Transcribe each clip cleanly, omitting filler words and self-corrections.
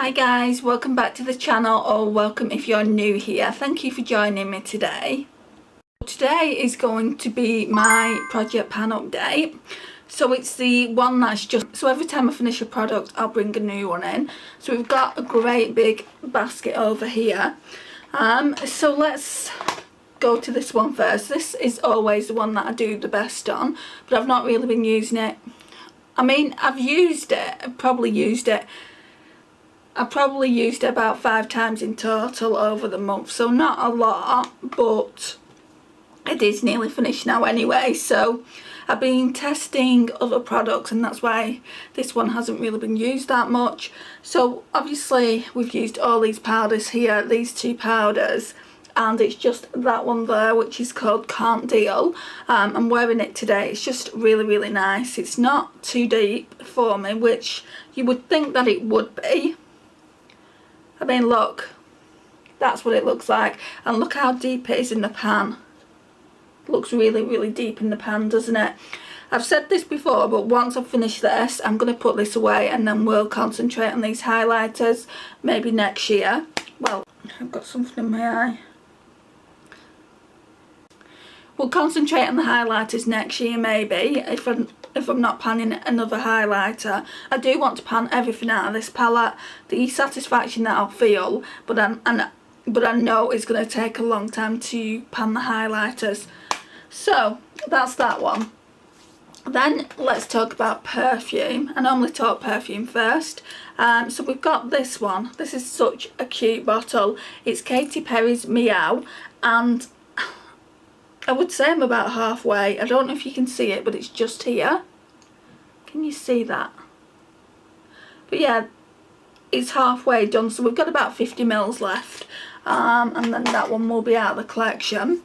Hi guys, welcome back to the channel, or welcome if you're new here. Thank you for joining me today. Today is going to be my project pan update. So it's the one that's just, so every time I finish a product I'll bring a new one in. So we've got a great big basket over here. So let's go to this one first. This is always the one that I do the best on, but I've not really been using it. I mean, I've probably used it about 5 times in total over the month, so not a lot, but it is nearly finished now anyway. So I've been testing other products and that's why this one hasn't really been used that much. So obviously we've used all these powders here, these 2 powders, and it's just that one there which is called Can't Deal. I'm wearing it today. It's just really nice. It's not too deep for me, which you would think that it would be. I mean, look, that's what it looks like, and look how deep it is in the pan. It looks really deep in the pan, doesn't it? I've said this before, but once I've finished this I'm going to put this away and then we'll concentrate on these highlighters maybe next year. Well, I've got something in my eye. We'll concentrate on the highlighters next year maybe, if I'm not panning another highlighter. I do want to pan everything out of this palette. The satisfaction that I'll feel, but I know it's going to take a long time to pan the highlighters. So that's that one. Then let's talk about Perfume. I normally talk Perfume first. So we've got this one. This is such a cute bottle. It's Katy Perry's Meow, and I would say I'm about halfway. I don't know if you can see it, but it's just here. Can you see that? But yeah, it's halfway done, so we've got about 50 mils left, and then that one will be out of the collection.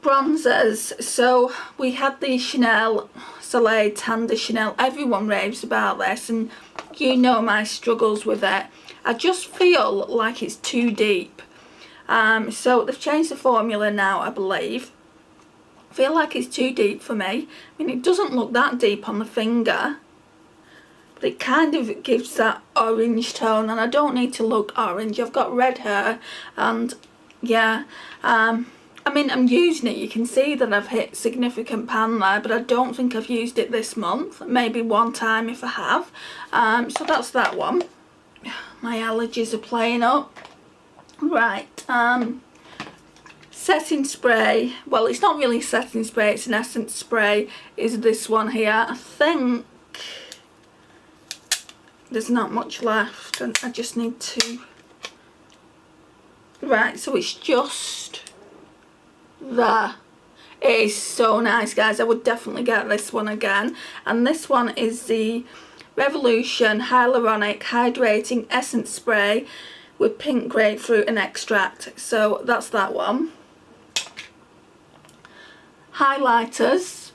Bronzers. So we had the Chanel Soleil Tan de Chanel. Everyone raves about this, and you know my struggles with it. I just feel like it's too deep. So they've changed the formula now, I believe. I feel like it's too deep for me. I mean, it doesn't look that deep on the finger, but it kind of gives that orange tone, and I don't need to look orange. I've got red hair, and yeah, I mean, I'm using it. You can see that I've hit significant pan there, but I don't think I've used it this month. Maybe one time if I have. So that's that one. My allergies are playing up. Right, setting spray. Well, it's not really setting spray, it's an essence spray, is this one here. I think there's not much left, and I just need to... Right, so it's just there. It is so nice, guys. I would definitely get this one again. And this one is the Revolution Hyaluronic Hydrating Essence Spray with pink grapefruit and extract. So that's that one. Highlighters.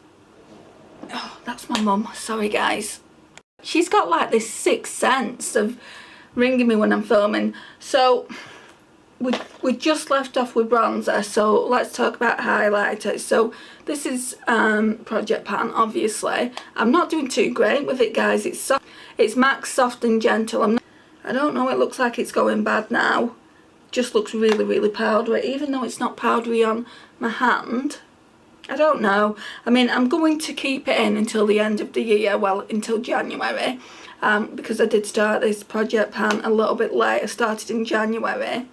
Oh, that's my mum. Sorry guys. She's got like this sixth sense of ringing me when I'm filming. So we just left off with bronzer, so let's talk about highlighters. So this is Project Pan, obviously. I'm not doing too great with it, guys. It's soft. It's MAC Soft and Gentle. I don't know, it looks like it's going bad now. Just looks really powdery, even though it's not powdery on my hand. I don't know. I mean, I'm going to keep it in until the end of the year, well, until January, because I did start this Project Pan a little bit late. I started in January.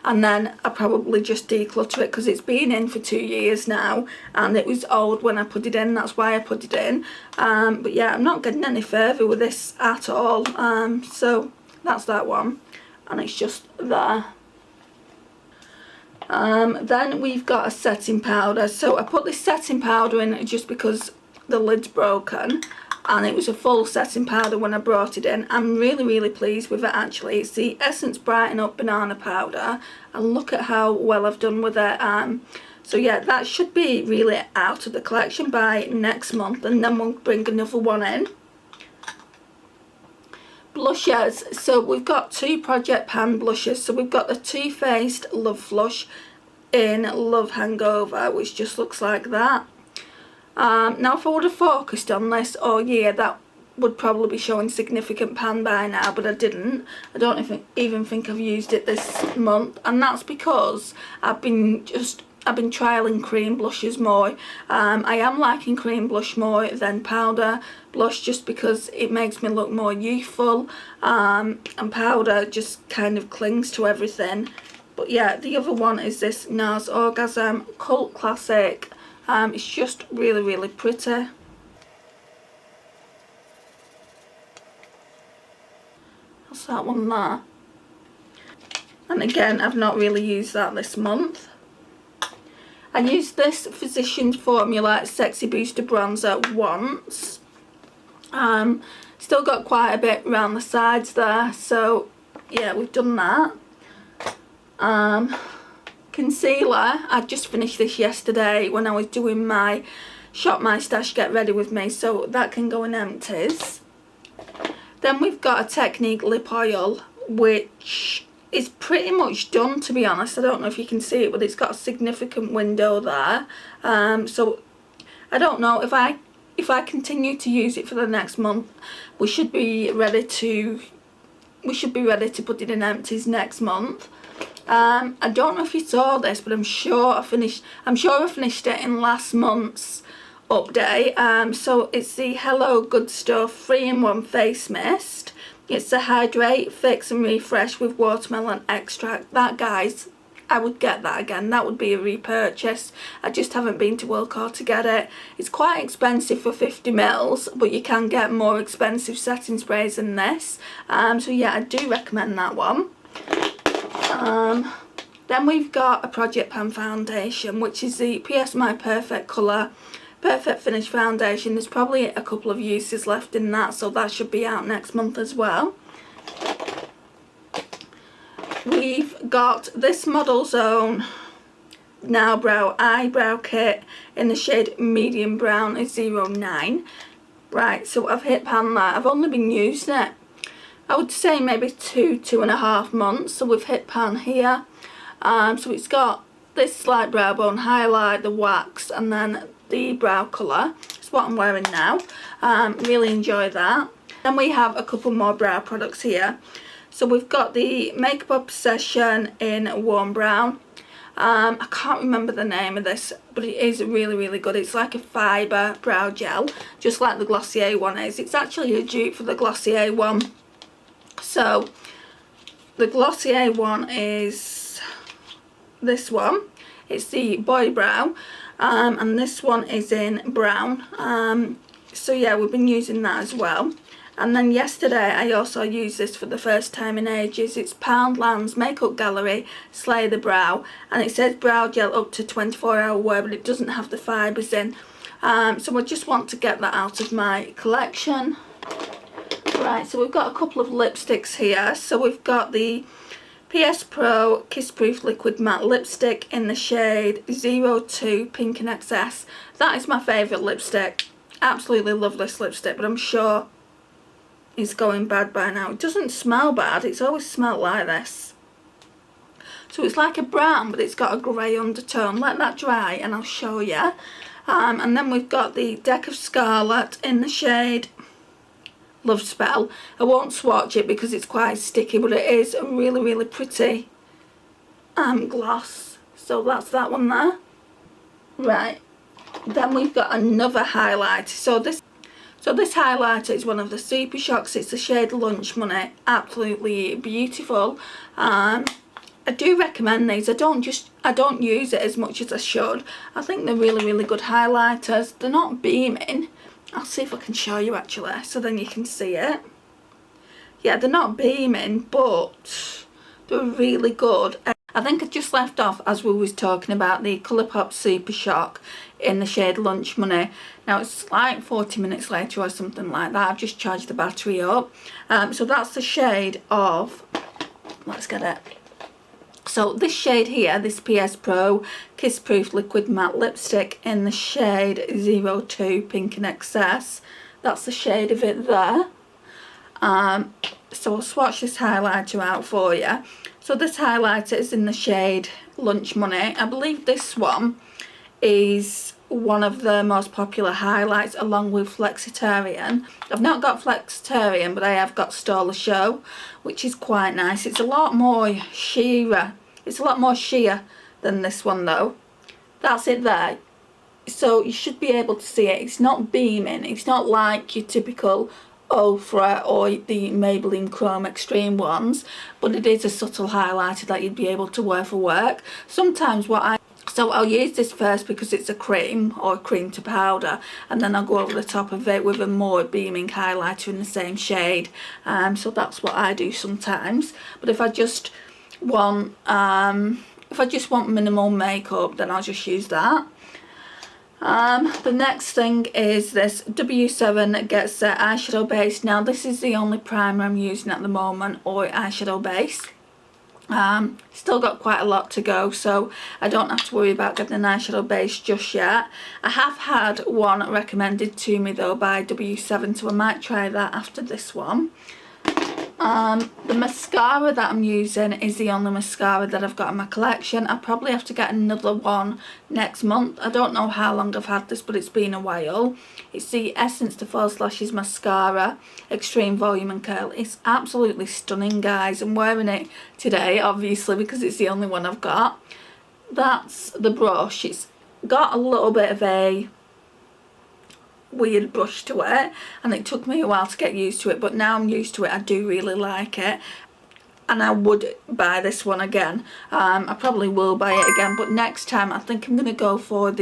And then I probably just declutter it because it's been in for 2 years now and it was old when I put it in. That's why I put it in. But yeah, I'm not getting any further with this at all. So that's that one, and it's just there. Then we've got a setting powder. So I put this setting powder in just because the lid's broken, and it was a full setting powder when I brought it in. I'm really pleased with it actually. It's the Essence Brighten Up Banana Powder, and look at how well I've done with it. So yeah, that should be really out of the collection by next month, and then we'll bring another one in. Blushes. So we've got 2 Project Pan blushes. So we've got the Too Faced Love Flush in Love Hangover, which just looks like that. Now if I would have focused on this all year, that would probably be showing significant pan by now, but I didn't. I don't even think I've used it this month, and that's because I've been trialling cream blushes more. I am liking cream blush more than powder blush, just because it makes me look more youthful, and powder just kind of clings to everything. But yeah, the other one is this NARS Orgasm Cult Classic. It's just really, really pretty. That's that one there. And again, I've not really used that this month. I used this Physicians Formula Sexy Booster Bronzer once. Still got quite a bit around the sides there, so yeah, we've done that. Concealer, I just finished this yesterday when I was doing my Shop My Stash Get Ready With Me, so that can go in empties. Then we've got a Technique lip oil, which is pretty much done, to be honest. I don't know if you can see it, but it's got a significant window there. So I don't know if I continue to use it for the next month, we should be ready to put it in empties next month. I don't know if you saw this, but I'm sure I finished it in last month's update. So it's the Hello Good Stuff 3-in-1 face mist. It's the Hydrate, Fix and Refresh with watermelon extract. That, guys, I would get that again. That would be a repurchase. I just haven't been to Wilko to get it. It's quite expensive for 50ml, but you can get more expensive setting sprays than this. So yeah, I do recommend that one. Then we've got a Project Pan foundation, which is the PS My Perfect Colour Perfect Finish foundation. There's probably a couple of uses left in that, so that should be out next month as well. We've got this Model Zone Now Brow Eyebrow Kit in the shade Medium Brown. It's 09. Right, so I've hit pan there. I've only been using it, I would say maybe 2.5 months. So we've hit pan here. So it's got this light brow bone highlight, the wax, and then the brow colour. It's what I'm wearing now. Really enjoy that. Then we have a couple more brow products here. So we've got the Makeup Obsession in Warm Brown. I can't remember the name of this, but it is really, really good. It's like a fibre brow gel, just like the Glossier one is. It's actually a dupe for the Glossier one. So the Glossier one is this one. It's the Boy Brow, and this one is in brown. So yeah, we've been using that as well. And then yesterday I also used this for the first time in ages. It's Poundland's Makeup Gallery Slay the Brow, and it says brow gel up to 24-hour wear, but it doesn't have the fibres in. So I just want to get that out of my collection. Right, so we've got a couple of lipsticks here. So we've got the PS Pro Kiss Proof Liquid Matte Lipstick in the shade 02 Pink and XS. That is my favourite lipstick. Absolutely love this lipstick, but I'm sure it's going bad by now. It doesn't smell bad. It's always smelled like this. So it's like a brown, but it's got a grey undertone. Let that dry and I'll show you. And then we've got the Deck of Scarlet in the shade Love Spell. I won't swatch it because it's quite sticky, but it is a really, really pretty gloss. So that's that one there. Right. Then we've got another highlighter. So this highlighter is one of the Super Shocks. It's the shade Lunch Money. Absolutely beautiful. I do recommend these. I don't use it as much as I should. I think they're really, really good highlighters. They're not beaming. I'll see if I can show you actually, so then you can see it. Yeah, they're not beaming, but they're really good. I think I just left off as we was talking about the Colourpop Super Shock in the shade Lunch Money. Now it's like 40 minutes later or something like that. I've just charged the battery up. So that's the shade of, let's get it. So this shade here, this PS Pro Kiss Proof Liquid Matte Lipstick in the shade 02 Pink and XS. That's the shade of it there. So I'll swatch this highlighter out for you. So this highlighter is in the shade Lunch Money. I believe this one is one of the most popular highlights along with Flexitarian. I've not got Flexitarian, but I have got Stole the Show, which is quite nice. It's a lot more sheer. It's a lot more sheer than this one though. That's it there. So you should be able to see it. It's not beaming. It's not like your typical Ofra or the Maybelline Chrome Extreme ones, but it is a subtle highlighter that you'd be able to wear for work. Sometimes so I'll use this first because it's a cream or a cream to powder, and then I'll go over the top of it with a more beaming highlighter in the same shade. So that's what I do sometimes. But if I just want minimal makeup, then I'll just use that. The next thing is this W7 Get Set Eyeshadow Base. Now this is the only primer I'm using at the moment, or eyeshadow base. Still got quite a lot to go, so I don't have to worry about getting an eyeshadow base just yet. I have had one recommended to me though by W7, so I might try that after this one. The mascara that I'm using is the only mascara that I've got in my collection. I'll probably have to get another one next month. I don't know how long I've had this, but it's been a while. It's the Essence to False Lashes Mascara, Extreme Volume and Curl. It's absolutely stunning, guys. I'm wearing it today, obviously, because it's the only one I've got. That's the brush. It's got a little bit of a weird brush to it, and it took me a while to get used to it, but now I'm used to it. I do really like it, and I would buy this one again. I probably will buy it again, but next time I think I'm gonna go for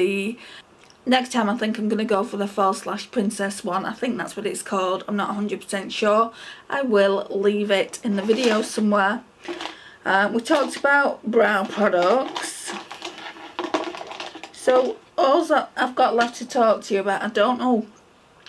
the False Lash Princess one. I think that's what it's called. I'm not 100% sure. I will leave it in the video somewhere. We talked about brow products, so all that I've got left to talk to you about, I don't know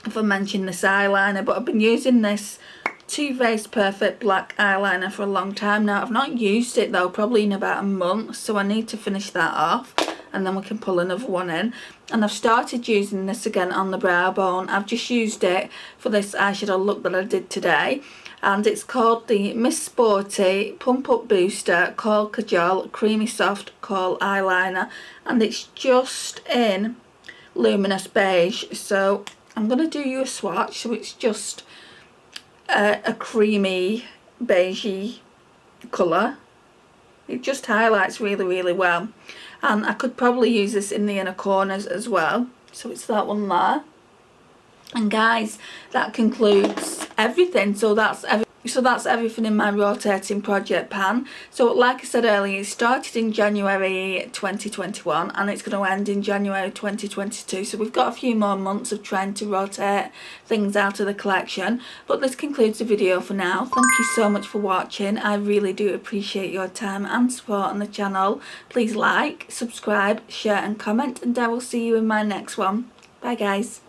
if I mentioned this eyeliner, but I've been using this Too Faced Perfect Black eyeliner for a long time now. I've not used it though, probably in about a month, so I need to finish that off and then we can pull another one in. And I've started using this again on the brow bone. I've just used it for this eyeshadow look that I did today, and it's called the Miss Sporty Pump Up Booster Kohl Kajal Creamy Soft Kohl Eyeliner, and it's just in Luminous Beige. So I'm going to do you a swatch. So it's just a creamy beigey colour. It just highlights really, really well, and I could probably use this in the inner corners as well. So it's that one there. And guys, that concludes everything. So that's everything in my rotating project pan. So like I said earlier, it started in January 2021 and it's going to end in January 2022. So we've got a few more months of trying to rotate things out of the collection. But this concludes the video for now. Thank you so much for watching. I really do appreciate your time and support on the channel. Please like, subscribe, share and comment, and I will see you in my next one. Bye guys.